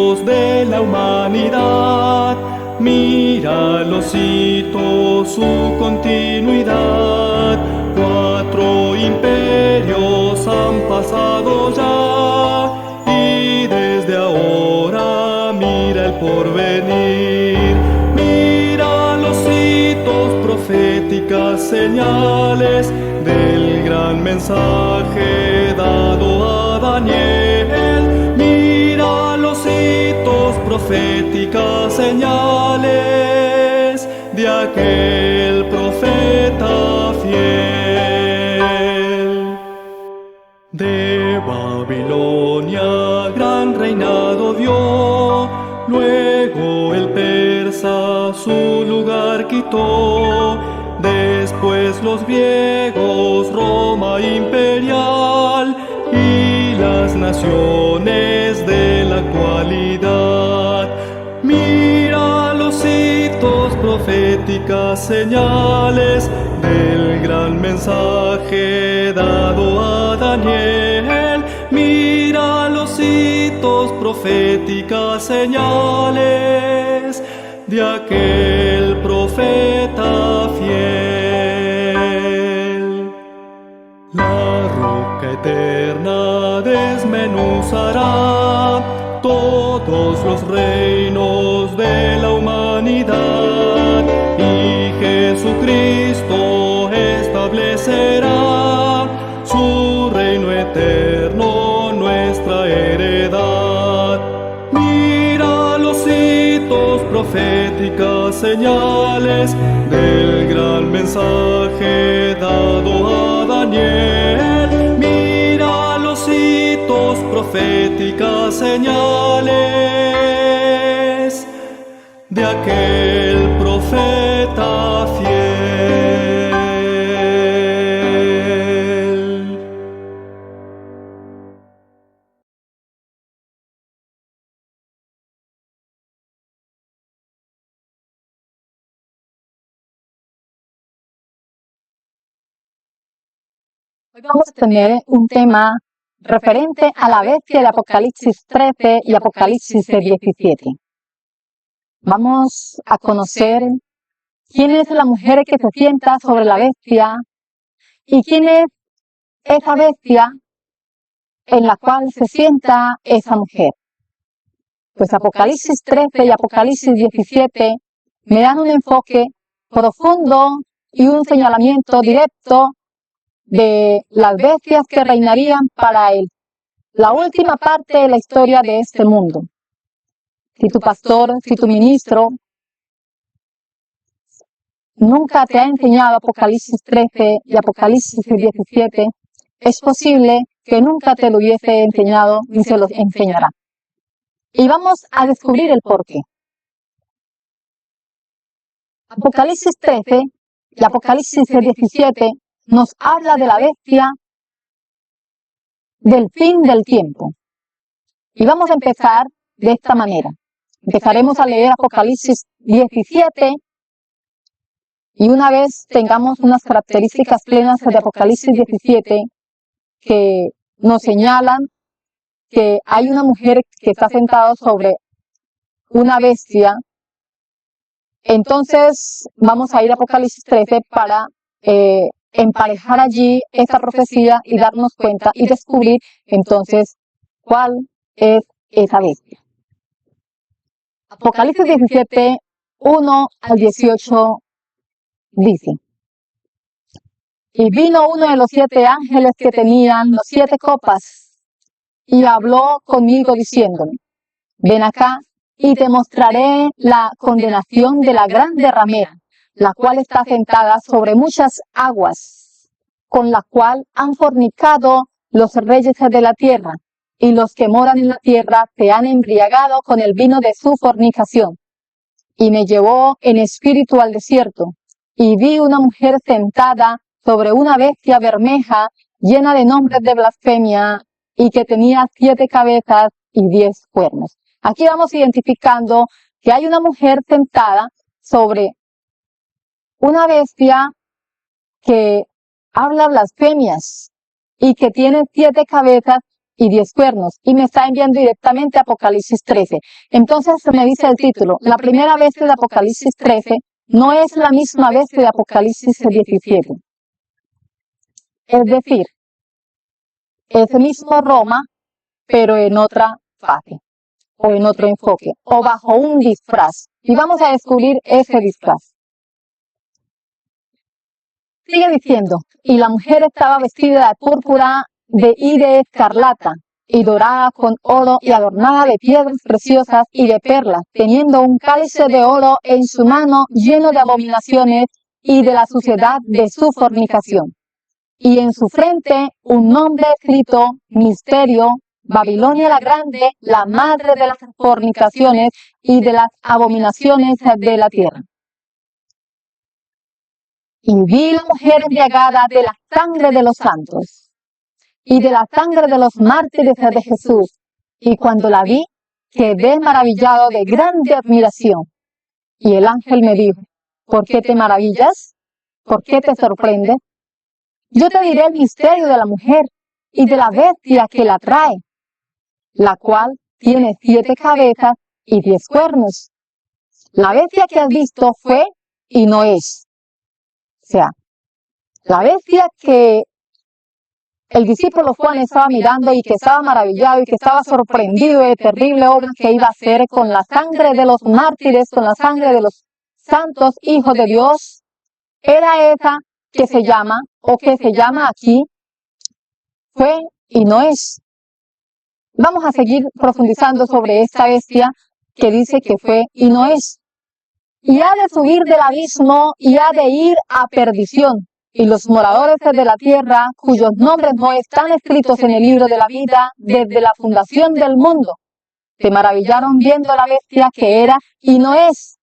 imperios de la humanidad. Míralos, cito su continuidad. 4 imperios han pasado ya, y desde ahora mira el porvenir. Mira los hitos, proféticas señales del gran mensaje dado a Daniel. Mira los hitos, proféticas señales de aquel profeta fiel. De Babilonia gran reinado dio, luego el persa su lugar quitó. Después los griegos, Roma imperial y las naciones de la actualidad. Mira los hitos, proféticas señales del gran mensaje dado a Daniel. Mira los hitos, proféticas señales de aquel profeta fiel. La roca eterna desmenuzará todos los reinos de la humanidad, y Jesucristo establecerá su reino eterno, nuestra heredad. Mira los hitos, proféticas señales del gran mensaje dado a Daniel. Mira los hitos, proféticas señales de aquel profeta fiel. Hoy vamos a tener un tema referente a la bestia de Apocalipsis 13 y Apocalipsis 17. Vamos a conocer quién es la mujer que se sienta sobre la bestia y quién es esa bestia en la cual se sienta esa mujer. Pues Apocalipsis 13 y Apocalipsis 17 me dan un enfoque profundo y un señalamiento directo de las bestias que reinarían para la última parte de la historia de este mundo. Si tu pastor, si tu ministro nunca te ha enseñado Apocalipsis 13 y Apocalipsis 17, es posible que nunca te lo hubiese enseñado ni se los enseñará. Y vamos a descubrir el porqué. Apocalipsis 13 y Apocalipsis 17 nos habla de la bestia del fin del tiempo. Y vamos a empezar de esta manera. Empezaremos a leer Apocalipsis 17 y una vez tengamos unas características plenas de Apocalipsis 17 que nos señalan que hay una mujer que está sentada sobre una bestia, entonces vamos a ir a Apocalipsis 13 para emparejar allí esta profecía y darnos cuenta y descubrir entonces cuál es esa bestia. Apocalipsis 17, 1 al 18 dice: Y vino uno de los 7 ángeles que tenían los 7 copas y habló conmigo diciéndome: Ven acá y te mostraré la condenación de la grande ramera, la cual está sentada sobre muchas aguas, con la cual han fornicado los reyes de la tierra, y los que moran en la tierra se han embriagado con el vino de su fornicación. Y me llevó en espíritu al desierto, y vi una mujer sentada sobre una bestia bermeja, llena de nombres de blasfemia, y que tenía 7 cabezas y 10 cuernos. Aquí vamos identificando que hay una mujer sentada sobre una bestia que habla blasfemias y que tiene 7 cabezas y 10 cuernos. Y me está enviando directamente a Apocalipsis 13. Entonces me dice el título, la primera bestia de Apocalipsis 13 no es la misma bestia de Apocalipsis 17. Es decir, ese mismo Roma, pero en otra fase, o en otro enfoque, o bajo un disfraz. Y vamos a descubrir ese disfraz. Sigue diciendo, y la mujer estaba vestida de púrpura y de escarlata, y dorada con oro, y adornada de piedras preciosas y de perlas, teniendo un cáliz de oro en su mano lleno de abominaciones y de la suciedad de su fornicación. Y en su frente un nombre escrito, Misterio, Babilonia la Grande, la madre de las fornicaciones y de las abominaciones de la tierra. Y vi la mujer embriagada de la sangre de los santos y de la sangre de los mártires de Jesús. Y cuando la vi, quedé maravillado de grande admiración. Y el ángel me dijo, ¿por qué te maravillas? ¿Por qué te sorprendes? Yo te diré el misterio de la mujer y de la bestia que la trae, la cual tiene 7 cabezas y 10 cuernos. La bestia que has visto fue y no es. O sea, la bestia que el discípulo Juan estaba mirando y que estaba maravillado y que estaba sorprendido de terrible obra que iba a hacer con la sangre de los mártires, con la sangre de los santos hijos de Dios, era esa que se llama, o que se llama aquí, fue y no es. Vamos a seguir profundizando sobre esta bestia que dice que fue y no es. Y ha de subir del abismo y ha de ir a perdición. Y los moradores de la tierra, cuyos nombres no están escritos en el libro de la vida desde la fundación del mundo, se maravillaron viendo la bestia que era y no es,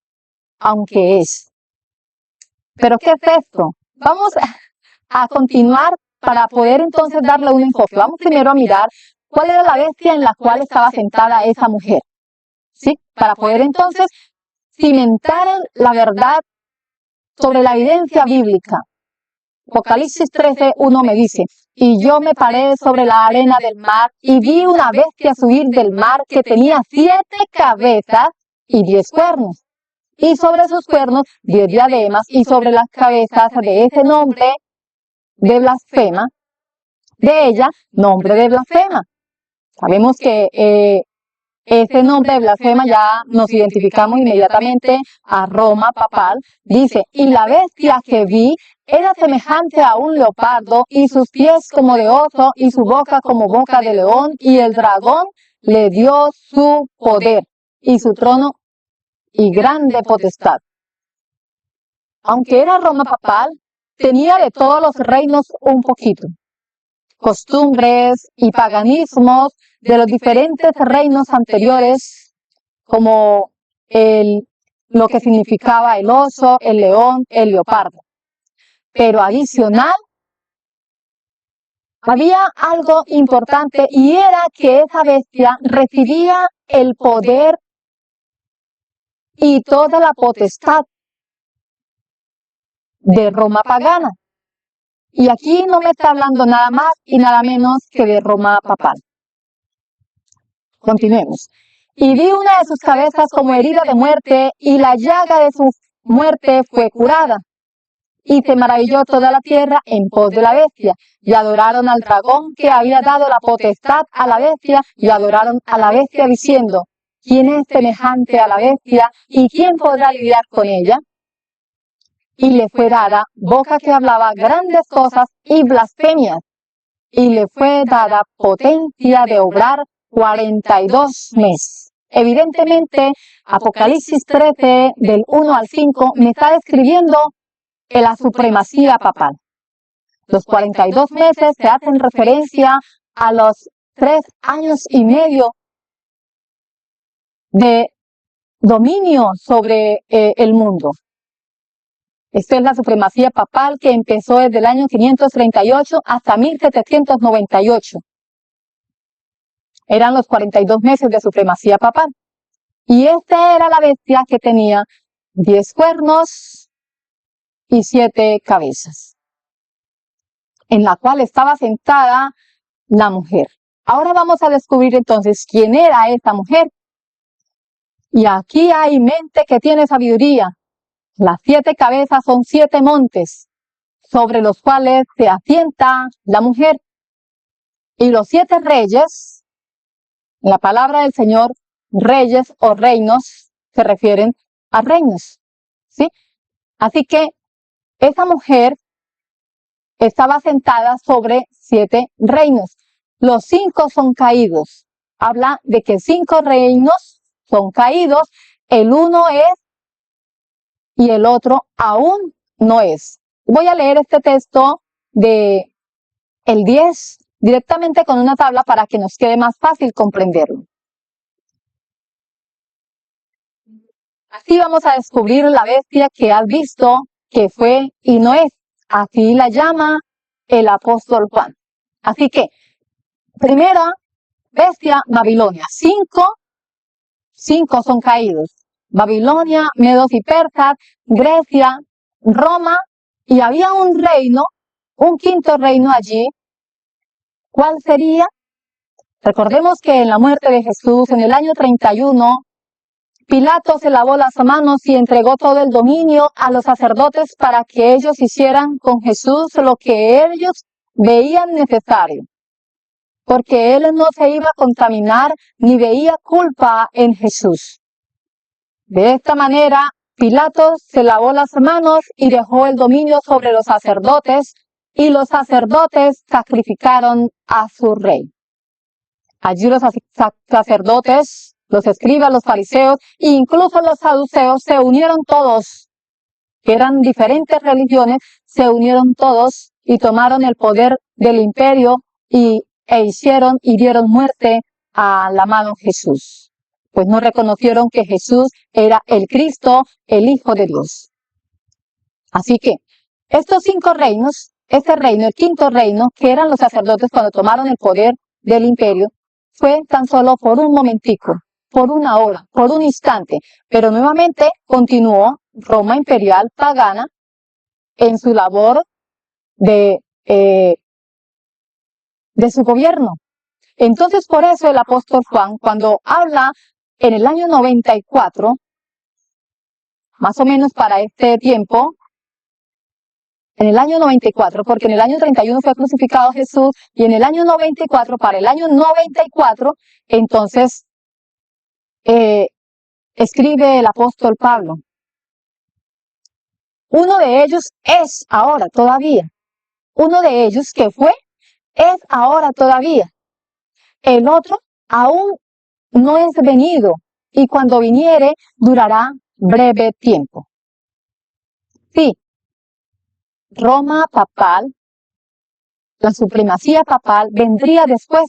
aunque es. ¿Pero qué es esto? Vamos a continuar para poder entonces darle un enfoque. Vamos primero a mirar cuál era la bestia en la cual estaba sentada esa mujer, ¿sí? Para poder entonces cimentar la verdad sobre la evidencia bíblica. Apocalipsis 13:1 me dice, y yo me paré sobre la arena del mar y vi una bestia subir del mar que tenía 7 cabezas y 10 cuernos. Y sobre sus cuernos 10 diademas y sobre las cabezas de ese nombre de blasfema, de ella, nombre de blasfema. Sabemos que ese nombre de blasfema ya nos identificamos inmediatamente a Roma papal. Dice, y la bestia que vi era semejante a un leopardo, y sus pies como de oso, y su boca como boca de león, y el dragón le dio su poder, y su trono, y grande potestad. Aunque era Roma papal, tenía de todos los reinos un poquito. Costumbres y paganismos de los diferentes reinos anteriores, como lo que significaba el oso, el león, el leopardo. Pero adicional, había algo importante y era que esa bestia recibía el poder y toda la potestad de Roma pagana. Y aquí no me está hablando nada más y nada menos que de Roma papal. Continuemos. Y vi una de sus cabezas como herida de muerte, y la llaga de su muerte fue curada. Y se maravilló toda la tierra en pos de la bestia, y adoraron al dragón que había dado la potestad a la bestia, y adoraron a la bestia diciendo, ¿quién es semejante a la bestia, y quién podrá lidiar con ella? Y le fue dada boca que hablaba grandes cosas y blasfemias, y le fue dada potencia de obrar 42 meses. Evidentemente, Apocalipsis 13, del 1 al 5, me está describiendo la supremacía papal. Los 42 meses se hacen referencia a los 3 años y medio de dominio sobre el mundo. Esta es la supremacía papal que empezó desde el año 538 hasta 1798. Eran los 42 meses de supremacía papal. Y esta era la bestia que tenía 10 cuernos y 7 cabezas, en la cual estaba sentada la mujer. Ahora vamos a descubrir entonces quién era esta mujer. Y aquí hay mente que tiene sabiduría. Las 7 cabezas son 7 montes sobre los cuales se asienta la mujer. Y los 7 reyes, en la palabra del Señor, reyes o reinos, se refieren a reinos, ¿sí? Así que esa mujer estaba sentada sobre 7 reinos. Los 5 son caídos. Habla de que 5 reinos son caídos. El uno es y el otro aún no es. Voy a leer este texto de el 10 directamente con una tabla para que nos quede más fácil comprenderlo. Así vamos a descubrir la bestia que has visto, que fue y no es. Así la llama el apóstol Juan. Así que, primera bestia, Babilonia. 5 son caídos. Babilonia, Medos y Persas, Grecia, Roma, y había un reino, un quinto reino allí. ¿Cuál sería? Recordemos que en la muerte de Jesús, en el año 31, Pilato se lavó las manos y entregó todo el dominio a los sacerdotes para que ellos hicieran con Jesús lo que ellos veían necesario, porque él no se iba a contaminar ni veía culpa en Jesús. De esta manera, Pilato se lavó las manos y dejó el dominio sobre los sacerdotes, y los sacerdotes sacrificaron a su rey. Allí los sacerdotes, los escribas, los fariseos e incluso los saduceos se unieron todos, que eran diferentes religiones, se unieron todos y tomaron el poder del imperio y dieron muerte al amado Jesús. Pues no reconocieron que Jesús era el Cristo, el Hijo de Dios. Así que estos 5 reinos, este reino, el quinto reino, que eran los sacerdotes cuando tomaron el poder del imperio, fue tan solo por un momentico, por una hora, por un instante, pero nuevamente continuó Roma imperial pagana en su labor de su gobierno. Entonces, por eso el apóstol Juan, cuando habla en el año 94, más o menos para este tiempo, en el año 94, porque en el año 31 fue crucificado Jesús, y en el año 94, para el año 94, entonces escribe el apóstol Pablo. Uno de ellos es ahora todavía. Uno de ellos que fue, es ahora todavía. El otro aún no es venido, y cuando viniere durará breve tiempo. Sí, Roma papal, la supremacía papal vendría después.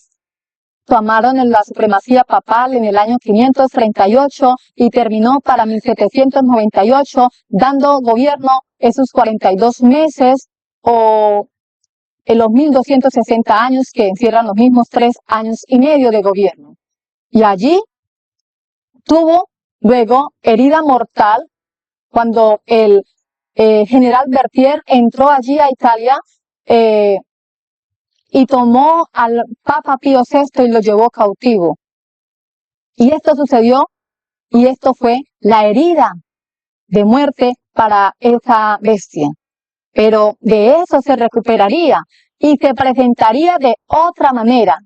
Tomaron la supremacía papal en el año 538 y terminó para 1798, dando gobierno esos 42 meses o en los 1260 años que encierran los mismos 3 años y medio de gobierno. Y allí tuvo luego herida mortal cuando el general Berthier entró allí a Italia y tomó al Papa Pío VI y lo llevó cautivo. Y esto sucedió, y esto fue la herida de muerte para esa bestia. Pero de eso se recuperaría y se presentaría de otra manera,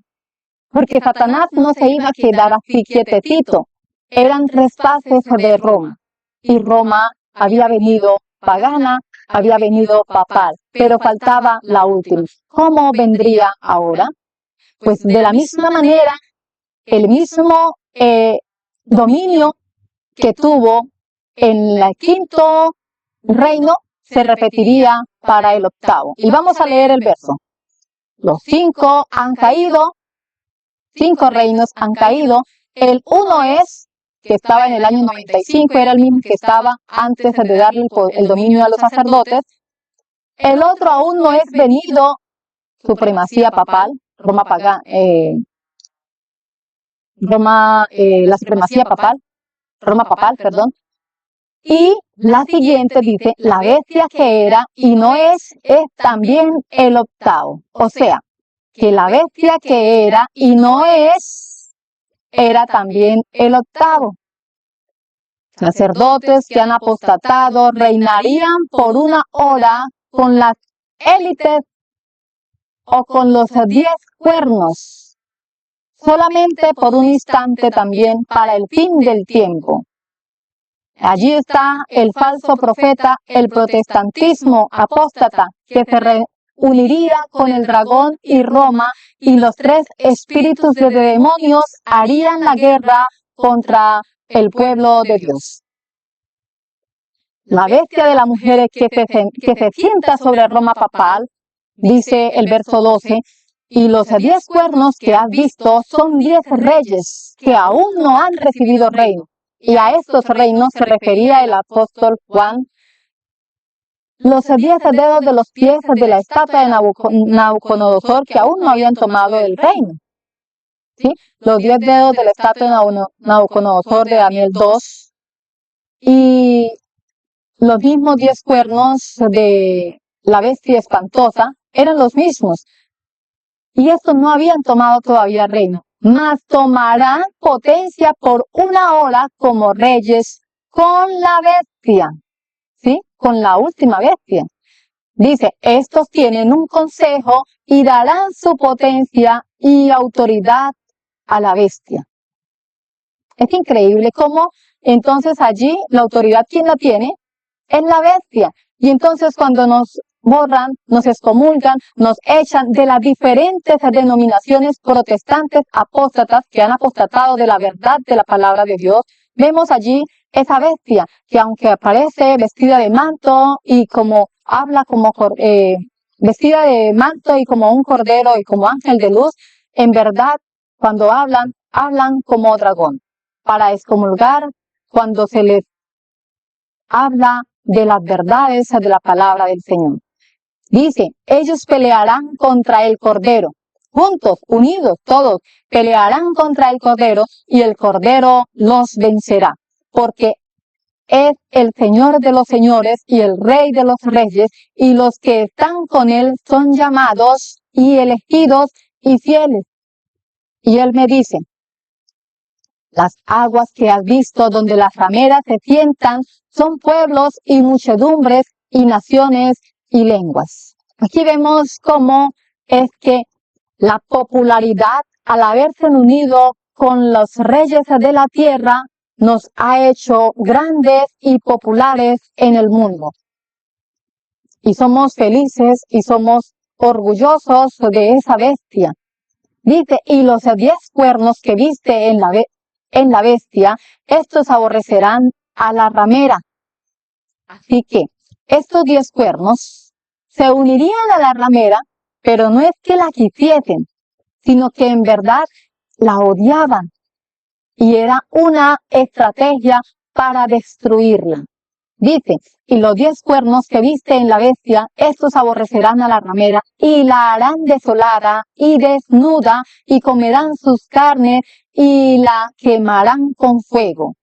porque Satanás no se iba a quedar así quietecito. Eran traspases de Roma, y Roma había venido pagana, había venido papal, pero faltaba la última. ¿Cómo vendría ahora? Pues de la misma manera, el mismo dominio que tuvo en el quinto reino se repetiría para el octavo. Y vamos a leer el verso. Los 5 han caído, 5 reinos han caído. El uno es, que estaba en el año 95, era el mismo que estaba antes de darle el dominio a los sacerdotes. El otro aún no es venido, supremacía papal, la supremacía papal, Roma papal, perdón. Y la siguiente dice, la bestia que era y no es también el octavo. O sea, que la bestia que era y no es, era también el octavo. Sacerdotes que han apostatado reinarían por una hora con las élites o con los 10 cuernos, solamente por un instante también para el fin del tiempo. Allí está el falso profeta, el protestantismo apóstata, que se reuniría con el dragón y Roma, y los 3 espíritus de demonios harían la guerra contra el pueblo de Dios. La bestia de la mujer que se sienta sobre Roma papal, dice el verso 12, y los 10 cuernos que has visto son 10 reyes que aún no han recibido reino. Y a estos reinos se refería el apóstol Juan. Los 10 dedos de los pies de la estatua de Nabucodonosor que aún no habían tomado el reino. ¿Sí? Los 10 dedos de la estatua de Nabucodonosor de Daniel 2. Y los mismos 10 cuernos de la bestia espantosa eran los mismos. Y estos no habían tomado todavía reino, mas tomarán potencia por una hora como reyes con la bestia, ¿sí? Con la última bestia. Dice, estos tienen un consejo y darán su potencia y autoridad a la bestia. Es increíble cómo entonces allí la autoridad, ¿quién la tiene? Es la bestia. Y entonces cuando nos borran, nos excomulgan, nos echan de las diferentes denominaciones protestantes apóstatas que han apostatado de la verdad de la palabra de Dios, vemos allí esa bestia que aunque aparece vestida de manto y como habla como vestida de manto y como un cordero y como ángel de luz, en verdad cuando hablan como dragón, para excomulgar cuando se les habla de las verdades de la palabra del Señor. Dice, ellos pelearán contra el Cordero, juntos, unidos, todos, pelearán contra el Cordero y el Cordero los vencerá, porque es el Señor de los señores y el Rey de los reyes, y los que están con él son llamados y elegidos y fieles. Y él me dice, las aguas que has visto donde las rameras se sientan son pueblos y muchedumbres y naciones y lenguas. Aquí vemos cómo es que la popularidad al haberse unido con los reyes de la tierra nos ha hecho grandes y populares en el mundo. Y somos felices y somos orgullosos de esa bestia. Dice, y los 10 cuernos que viste en la bestia, estos aborrecerán a la ramera. Así que estos 10 cuernos se unirían a la ramera, pero no es que la quisiesen, sino que en verdad la odiaban. Y era una estrategia para destruirla. Dice, y los 10 cuernos que viste en la bestia, estos aborrecerán a la ramera y la harán desolada y desnuda y comerán sus carnes y la quemarán con fuego.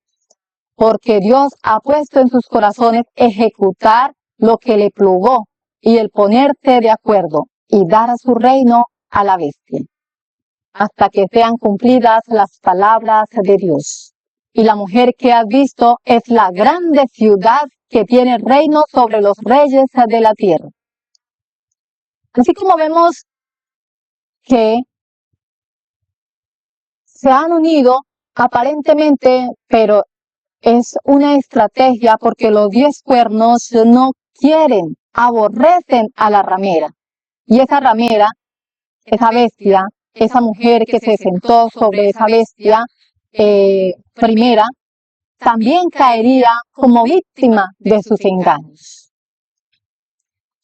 Porque Dios ha puesto en sus corazones ejecutar lo que le plugó y el ponerse de acuerdo y dar a su reino a la bestia, hasta que sean cumplidas las palabras de Dios. Y la mujer que has visto es la grande ciudad que tiene reino sobre los reyes de la tierra. Así como vemos que se han unido aparentemente, pero es una estrategia porque los 10 cuernos no quieren, aborrecen a la ramera. Y esa ramera, esa bestia, esa mujer que se sentó sobre esa bestia primera, también caería como víctima de sus engaños.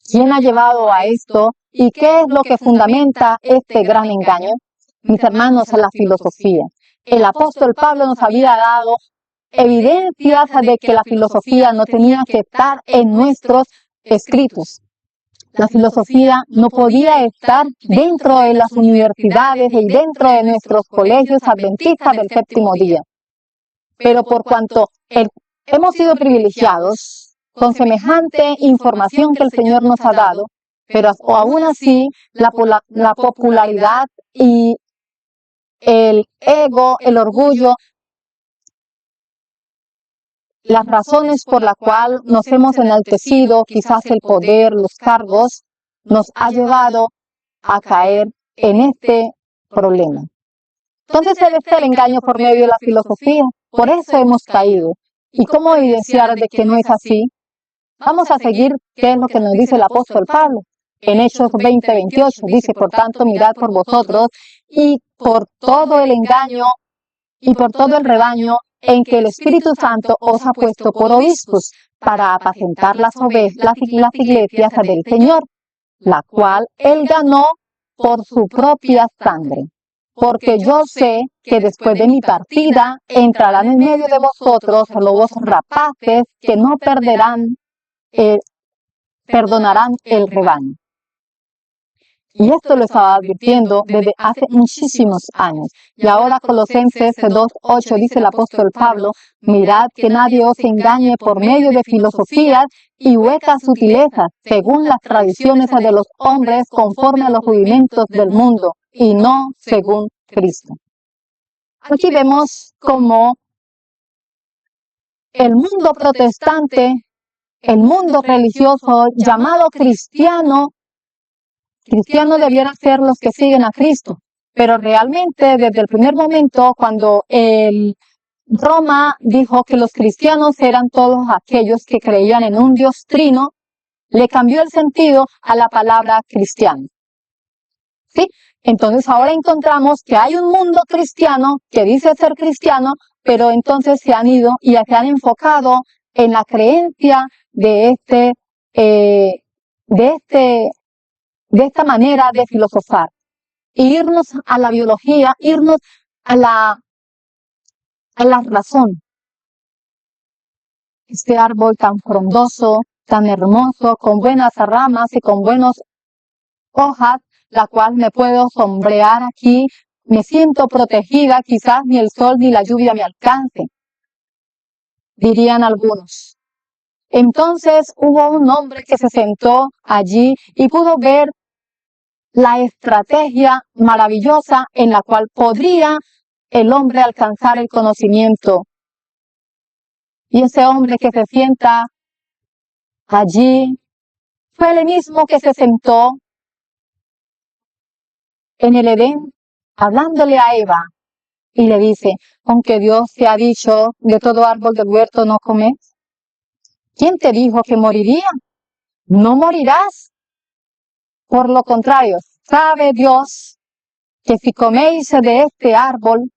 ¿Quién ha llevado a esto y qué es lo que fundamenta este gran engaño? Mis hermanos, la filosofía. El apóstol Pablo nos había dado evidencias de que la filosofía no tenía que estar en nuestros escritos. La filosofía no podía estar dentro de las universidades y dentro de nuestros colegios adventistas del séptimo día. Pero por cuanto hemos sido privilegiados con semejante información que el Señor nos ha dado, Pero aún así, la popularidad y el ego, el orgullo, las razones por las cuales nos hemos enaltecido, quizás el poder, los cargos, nos ha llevado a caer en este problema. Entonces es el engaño por medio de la filosofía. Por eso hemos caído. ¿Y cómo evidenciar de que no es así? Vamos a seguir qué es lo que nos dice el apóstol Pablo. En Hechos 20:28 dice, por tanto, mirad por vosotros y por todo el engaño y por todo el rebaño en que el Espíritu Santo os ha puesto por obispos para apacentar las iglesias del Señor, la cual él ganó por su propia sangre. Porque yo sé que después de mi partida entrarán en medio de vosotros lobos rapaces que no perdonarán el rebaño. Y esto lo estaba advirtiendo desde hace muchísimos años. Y ahora Colosenses 2:8 dice el apóstol Pablo, mirad que nadie os engañe por medio de filosofías y huecas sutilezas, según las tradiciones de los hombres conforme a los rudimentos del mundo, y no según Cristo. Aquí vemos cómo el mundo protestante, el mundo religioso llamado cristiano debiera ser los que siguen a Cristo. Pero realmente desde el primer momento, cuando Roma dijo que los cristianos eran todos aquellos que creían en un Dios trino, le cambió el sentido a la palabra cristiano. ¿Sí? Entonces ahora encontramos que hay un mundo cristiano que dice ser cristiano, pero entonces se han ido y se han enfocado en la creencia de esta manera de filosofar. Irnos a la biología, irnos a la razón. Este árbol tan frondoso, tan hermoso, con buenas ramas y con buenas hojas, la cual me puedo sombrear aquí, me siento protegida, quizás ni el sol ni la lluvia me alcance, dirían algunos. Entonces hubo un hombre que se sentó allí y pudo ver la estrategia maravillosa en la cual podría el hombre alcanzar el conocimiento. Y ese hombre que se sienta allí fue el mismo que se sentó en el Edén, hablándole a Eva, y le dice, aunque Dios te ha dicho, de todo árbol del huerto no comes, ¿quién te dijo que moriría? No morirás. Por lo contrario, sabe Dios que si coméis de este árbol,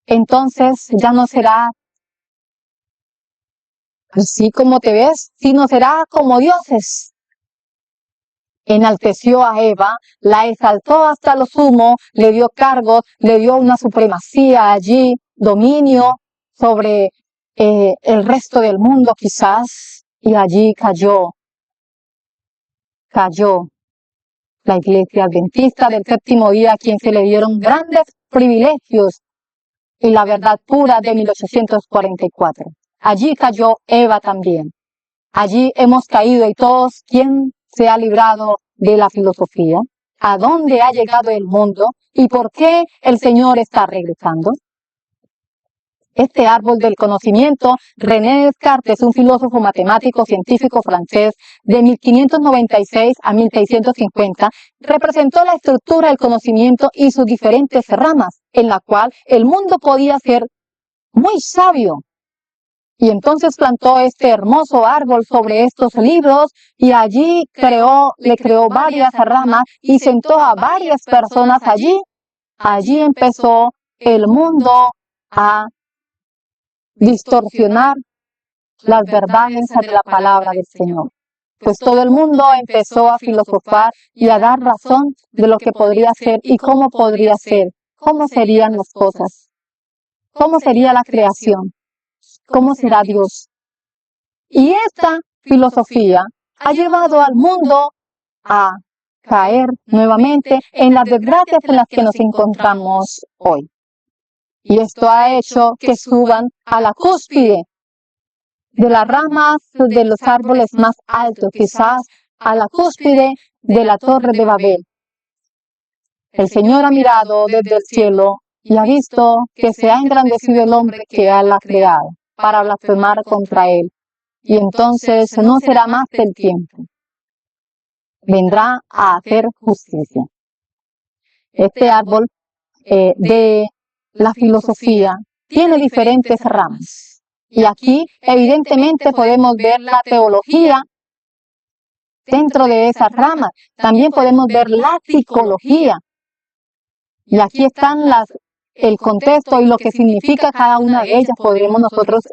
entonces ya no será así como te ves, sino será como dioses. Enalteció a Eva, la exaltó hasta lo sumo, le dio cargos, le dio una supremacía allí, dominio sobre el resto del mundo quizás, y allí cayó la Iglesia Adventista del Séptimo Día, a quien se le dieron grandes privilegios y la verdad pura de 1844. Allí cayó Eva también. Allí hemos caído y todos, ¿quién se ha librado de la filosofía? ¿A dónde ha llegado el mundo? ¿Y por qué el Señor está regresando? Este árbol del conocimiento, René Descartes, un filósofo matemático científico francés de 1596 a 1650, representó la estructura del conocimiento y sus diferentes ramas, en la cual el mundo podía ser muy sabio. Y entonces plantó este hermoso árbol sobre estos libros y allí le creó varias ramas y sentó a varias personas allí. Allí empezó el mundo a distorsionar las verdades de la palabra del Señor. Pues todo el mundo empezó a filosofar y a dar razón de lo que podría ser y cómo podría ser, cómo serían las cosas, cómo sería la creación. ¿Cómo será Dios? Y esta filosofía ha llevado al mundo a caer nuevamente en las desgracias en las que nos encontramos hoy. Y esto ha hecho que suban a la cúspide de las ramas de los árboles más altos, quizás a la cúspide de la torre de Babel. El Señor ha mirado desde el cielo y ha visto que se ha engrandecido el hombre que Él ha creado para blasfemar contra Él. Y entonces no será más el tiempo. Vendrá a hacer justicia. Este árbol de la filosofía tiene diferentes ramas. Y aquí evidentemente podemos ver la teología dentro de esas ramas. También podemos ver la psicología. Y aquí están el contexto y lo que significa cada una de ellas. Podremos nosotros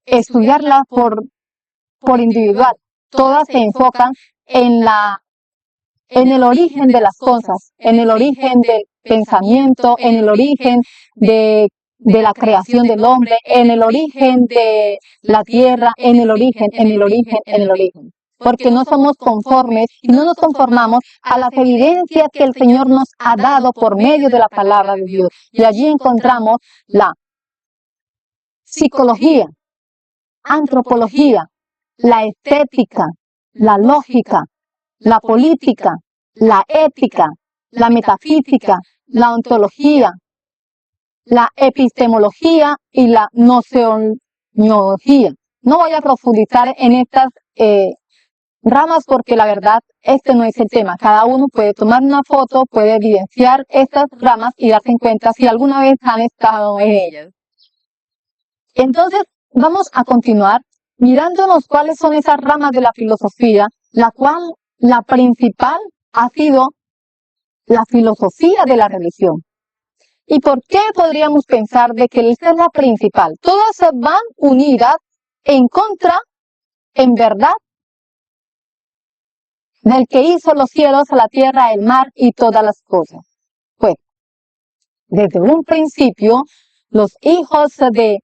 estudiarlas por individual. Todas se enfocan en el origen de las cosas, en el origen del pensamiento, en el origen de la creación del hombre, en el origen de la tierra, en el origen. Porque no somos conformes y no nos conformamos a las evidencias que el Señor nos ha dado por medio de la palabra de Dios. Y allí encontramos la psicología, antropología, la estética, la lógica, la política, la ética, la metafísica, la ontología, la epistemología y la noceología. No voy a profundizar en estas ramas porque la verdad este no es el tema. Cada uno puede tomar una foto, puede evidenciar estas ramas y darse cuenta si alguna vez han estado en ellas. Entonces vamos a continuar mirándonos cuáles son esas ramas de la filosofía, la principal ha sido la filosofía de la religión. ¿Y por qué podríamos pensar de que esta es la principal? Todas van unidas en contra, en verdad, del que hizo los cielos, la tierra, el mar y todas las cosas. Pues, desde un principio, los hijos de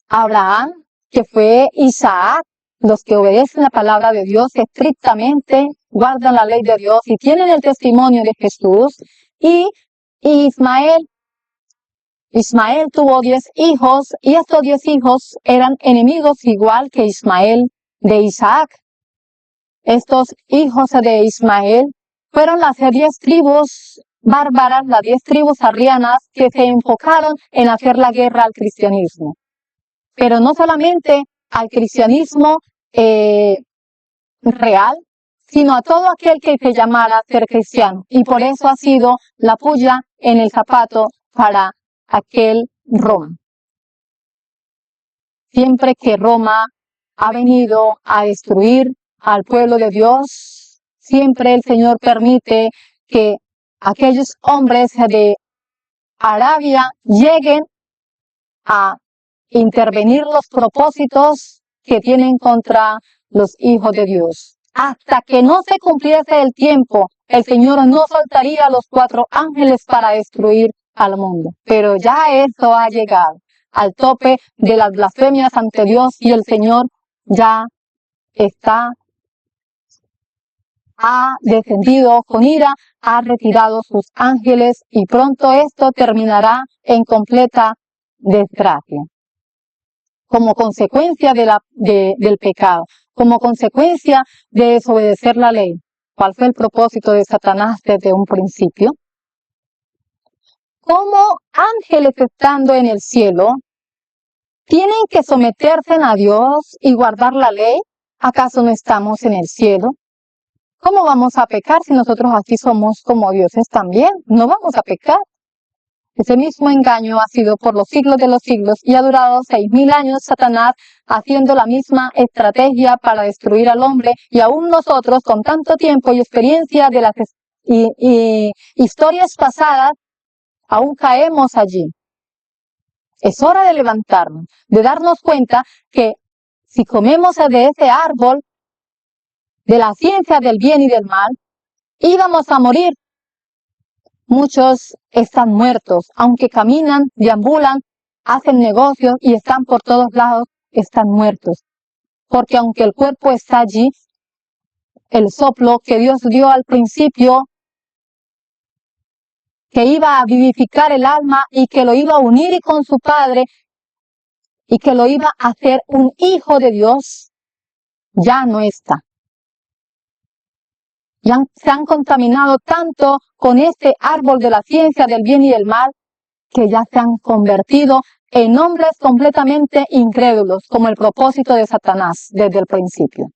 Abraham, que fue Isaac, los que obedecen la palabra de Dios estrictamente, guardan la ley de Dios y tienen el testimonio de Jesús, y Ismael tuvo 10 hijos, y estos 10 hijos eran enemigos igual que Ismael de Isaac. Estos hijos de Ismael fueron las 10 tribus bárbaras, las 10 tribus arrianas que se enfocaron en hacer la guerra al cristianismo. Pero no solamente al cristianismo real, sino a todo aquel que se llamara ser cristiano. Y por eso ha sido la puya en el zapato para aquel Roma. Siempre que Roma ha venido a destruir al pueblo de Dios, siempre el Señor permite que aquellos hombres de Arabia lleguen a intervenir los propósitos que tienen contra los hijos de Dios. Hasta que no se cumpliese el tiempo, el Señor no soltaría a los 4 ángeles para destruir al mundo. Pero ya eso ha llegado al tope de las blasfemias ante Dios y el Señor ya ha descendido con ira, ha retirado sus ángeles y pronto esto terminará en completa desgracia. Como consecuencia del pecado, como consecuencia de desobedecer la ley. ¿Cuál fue el propósito de Satanás desde un principio? Como ángeles estando en el cielo, ¿tienen que someterse a Dios y guardar la ley? ¿Acaso no estamos en el cielo? ¿Cómo vamos a pecar si nosotros aquí somos como dioses también? No vamos a pecar. Ese mismo engaño ha sido por los siglos de los siglos y ha durado 6.000 años Satanás haciendo la misma estrategia para destruir al hombre, y aún nosotros con tanto tiempo y experiencia de las historias pasadas, aún caemos allí. Es hora de levantarnos, de darnos cuenta que si comemos de ese árbol de la ciencia del bien y del mal, íbamos a morir. Muchos están muertos, aunque caminan, deambulan, hacen negocios y están por todos lados, están muertos. Porque aunque el cuerpo está allí, el soplo que Dios dio al principio, que iba a vivificar el alma y que lo iba a unir con su Padre y que lo iba a hacer un hijo de Dios, ya no está. se han contaminado tanto con este árbol de la ciencia del bien y del mal que ya se han convertido en hombres completamente incrédulos, como el propósito de Satanás desde el principio.